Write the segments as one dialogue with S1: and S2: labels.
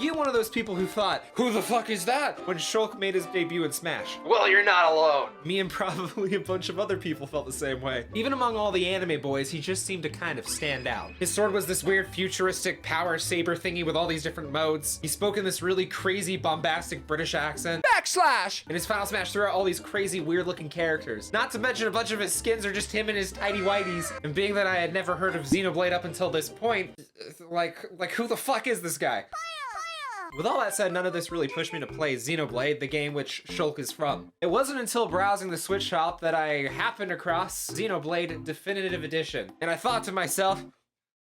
S1: you one of those people who thought, who the fuck is that, when Shulk made his debut in Smash? Well, you're not alone. Me and probably a bunch of other people felt the same way. Even among all the anime boys, he just seemed to kind of stand out. His sword was this weird futuristic power saber thingy with all these different modes. He spoke in this really crazy bombastic British accent. Backslash! In his Final Smash threw out all these crazy weird looking characters. Not to mention a bunch of his skins are just him and his tidy whities. And being that I had never heard of Xenoblade up until this point, like who the fuck is this guy? With all that said, none of this really pushed me to play Xenoblade, the game which Shulk is from. It wasn't until browsing the Switch shop that I happened across Xenoblade Definitive Edition. And I thought to myself,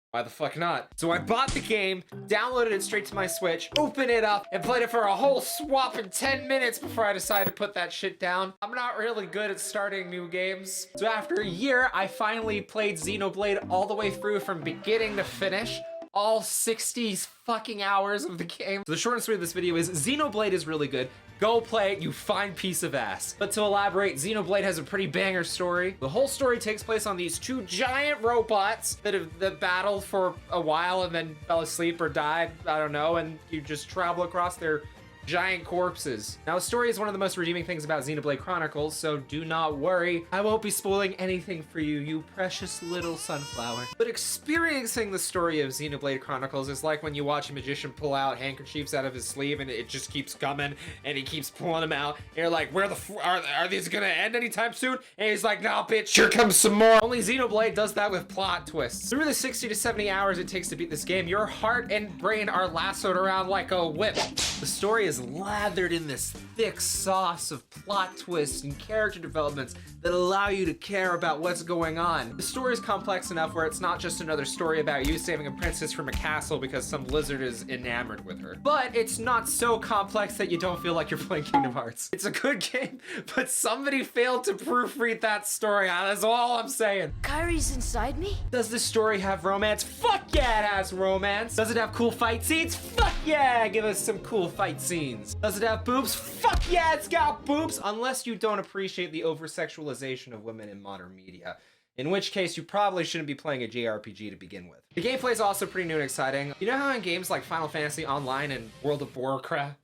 S1: why the fuck not? So I bought the game, downloaded it straight to my Switch, opened it up, and played it for a whole whopping 10 minutes before I decided to put that shit down. I'm not really good at starting new games. So after a year, I finally played Xenoblade all the way through from beginning to finish. All 60 fucking hours of the game. So the short and sweet of this video is Xenoblade is really good. Go play it, you fine piece of ass. But to elaborate, Xenoblade has a pretty banger story. The whole story takes place on these two giant robots that battled for a while and then fell asleep or died, I don't know, and you just travel across their giant corpses. Now, the story is one of the most redeeming things about Xenoblade Chronicles, so do not worry. I won't be spoiling anything for you, you precious little sunflower. But experiencing the story of Xenoblade Chronicles is like when you watch a magician pull out handkerchiefs out of his sleeve and it just keeps coming and he keeps pulling them out. And you're like, where the are these gonna end anytime soon? And he's like, nah, bitch, here comes some more. Only Xenoblade does that with plot twists. Through the 60 to 70 hours it takes to beat this game, your heart and brain are lassoed around like a whip. The story is lathered in this thick sauce of plot twists and character developments that allow you to care about what's going on. The story is complex enough where it's not just another story about you saving a princess from a castle because some lizard is enamored with her. But it's not so complex that you don't feel like you're playing Kingdom Hearts. It's a good game, but somebody failed to proofread that story. That's all I'm saying.
S2: Kyrie's inside me?
S1: Does this story have romance? Fuck yeah, it has romance. Does it have cool fight scenes? Fuck yeah, give us some cool fight scenes. Does it have boobs? Fuck yeah, it's got boobs! Unless you don't appreciate the over-sexualization of women in modern media. In which case, you probably shouldn't be playing a JRPG to begin with. The gameplay is also pretty new and exciting. You know how in games like Final Fantasy Online and World of Warcraft,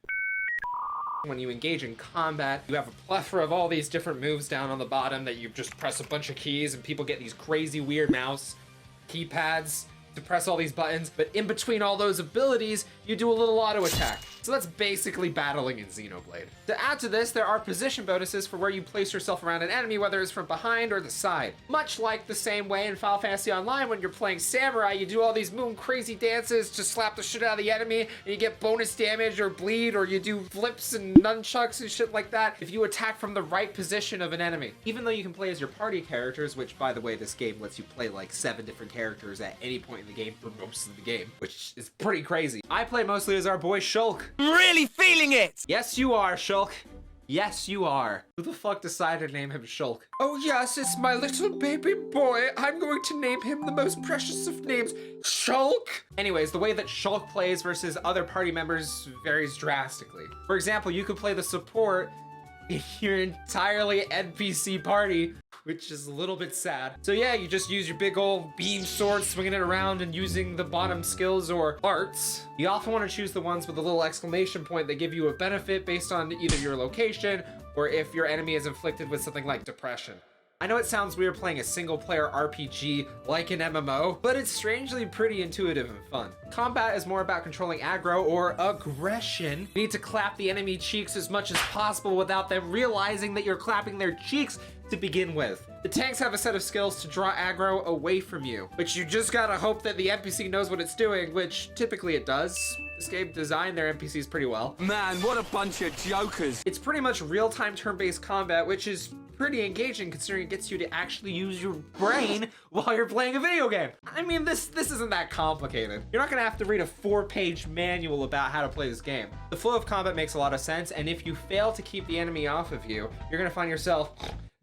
S1: when you engage in combat, you have a plethora of all these different moves down on the bottom that you just press a bunch of keys and people get these crazy weird mouse keypads to press all these buttons, but in between all those abilities, you do a little auto attack. So that's basically battling in Xenoblade. To add to this, there are position bonuses for where you place yourself around an enemy, whether it's from behind or the side. Much like the same way in Final Fantasy Online, when you're playing Samurai, you do all these moon crazy dances to slap the shit out of the enemy, and you get bonus damage or bleed, or you do flips and nunchucks and shit like that if you attack from the right position of an enemy. Even though you can play as your party characters, which by the way, this game lets you play like 7 different characters at any point in the game for most of the game, which is pretty crazy. I play mostly as our boy Shulk.
S3: I'm really feeling it!
S1: Yes, you are, Shulk. Yes, you are. Who the fuck decided to name him Shulk? Oh yes, it's my little baby boy. I'm going to name him the most precious of names, Shulk. Anyways, the way that Shulk plays versus other party members varies drastically. For example, you could play the support in your entirely NPC party, which is a little bit sad. So yeah, you just use your big old beam sword, swinging it around and using the bottom skills or arts. You often want to choose the ones with a little exclamation point that give you a benefit based on either your location or if your enemy is inflicted with something like depression. I know it sounds weird playing a single-player RPG like an MMO, but it's strangely pretty intuitive and fun. Combat is more about controlling aggro or aggression. You need to clap the enemy cheeks as much as possible without them realizing that you're clapping their cheeks to begin with. The tanks have a set of skills to draw aggro away from you, but you just gotta hope that the NPC knows what it's doing, which typically it does. This game designed their NPCs pretty well.
S3: Man, what a bunch of jokers.
S1: It's pretty much real-time turn-based combat, which is pretty engaging considering it gets you to actually use your brain while you're playing a video game. I mean, this isn't that complicated. You're not gonna have to read a 4-page manual about how to play this game. The flow of combat makes a lot of sense, and if you fail to keep the enemy off of you, you're gonna find yourself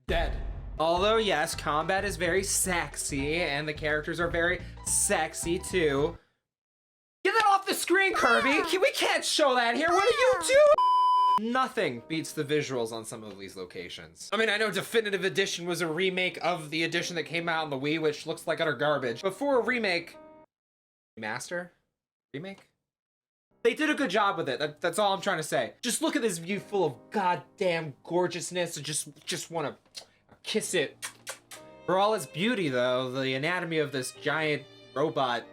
S1: dead. Although yes, combat is very sexy, and the characters are very sexy too. Get that off the screen, Kirby! We can't show that here, what are you doing? Nothing beats the visuals on some of these locations. I mean, I know Definitive Edition was a remake of the edition that came out on the Wii, which looks like utter garbage. But for a remake... Remaster? Remake? They did a good job with it. That's all I'm trying to say. Just look at this view full of goddamn gorgeousness and just want to kiss it. For all its beauty, though, the anatomy of this giant robot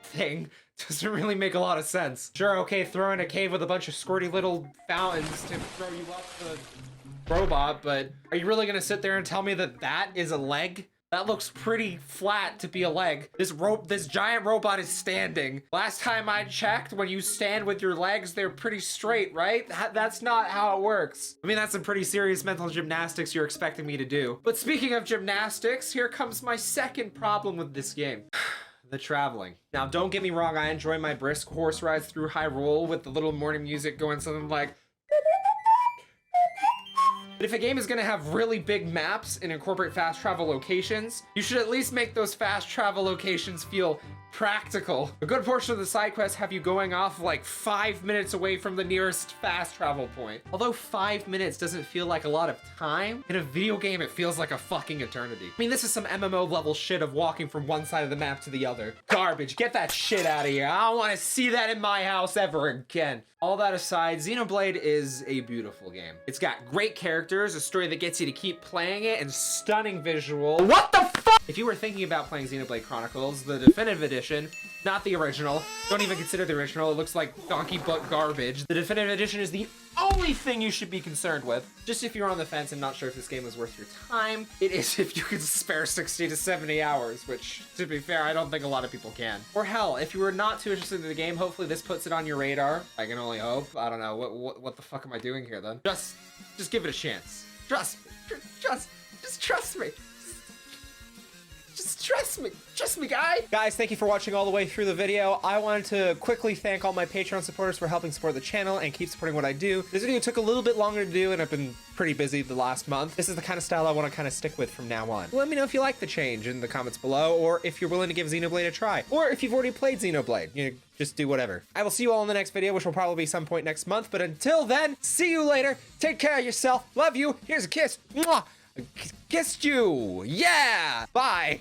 S1: thing doesn't really make a lot of sense. Sure, okay, throw in a cave with a bunch of squirty little fountains to throw you up the robot, but are you really gonna sit there and tell me that that is a leg? That looks pretty flat to be a leg. This giant robot is standing. Last time I checked, when you stand with your legs, they're pretty straight, right? That's not how it works. I mean, that's some pretty serious mental gymnastics you're expecting me to do. But speaking of gymnastics, here comes my second problem with this game. The traveling. Now, don't get me wrong, I enjoy my brisk horse rides through Hyrule with the little morning music going something like, but if a game is gonna have really big maps and incorporate fast travel locations, you should at least make those fast travel locations feel practical. A good portion of the side quests have you going off like 5 minutes away from the nearest fast travel point. Although 5 minutes doesn't feel like a lot of time, in a video game it feels like a fucking eternity. I mean, this is some MMO level shit of walking from one side of the map to the other. Garbage, get that shit out of here. I don't wanna see that in my house ever again. All that aside, Xenoblade is a beautiful game. It's got great characters, a story that gets you to keep playing it, and stunning visual. What the fuck? If you were thinking about playing Xenoblade Chronicles, the Definitive Edition, not the original, don't even consider the original, it looks like donkey butt garbage. The Definitive Edition is the only thing you should be concerned with. Just if you're on the fence and not sure if this game is worth your time, it is if you can spare 60 to 70 hours, which, to be fair, I don't think a lot of people can. Or hell, if you were not too interested in the game, hopefully this puts it on your radar. I can only hope. I don't know. What the fuck am I doing here, then? Just give it a chance. Just trust me. Just trust me. Trust me, guy. Guys, thank you for watching all the way through the video. I wanted to quickly thank all my Patreon supporters for helping support the channel and keep supporting what I do. This video took a little bit longer to do, and I've been pretty busy the last month. This is the kind of style I want to kind of stick with from now on. Let me know if you like the change in the comments below, or if you're willing to give Xenoblade a try, or if you've already played Xenoblade. You know, just do whatever. I will see you all in the next video, which will probably be some point next month. But until then, see you later. Take care of yourself. Love you. Here's a kiss. Mwah. I kissed you. Yeah. Bye.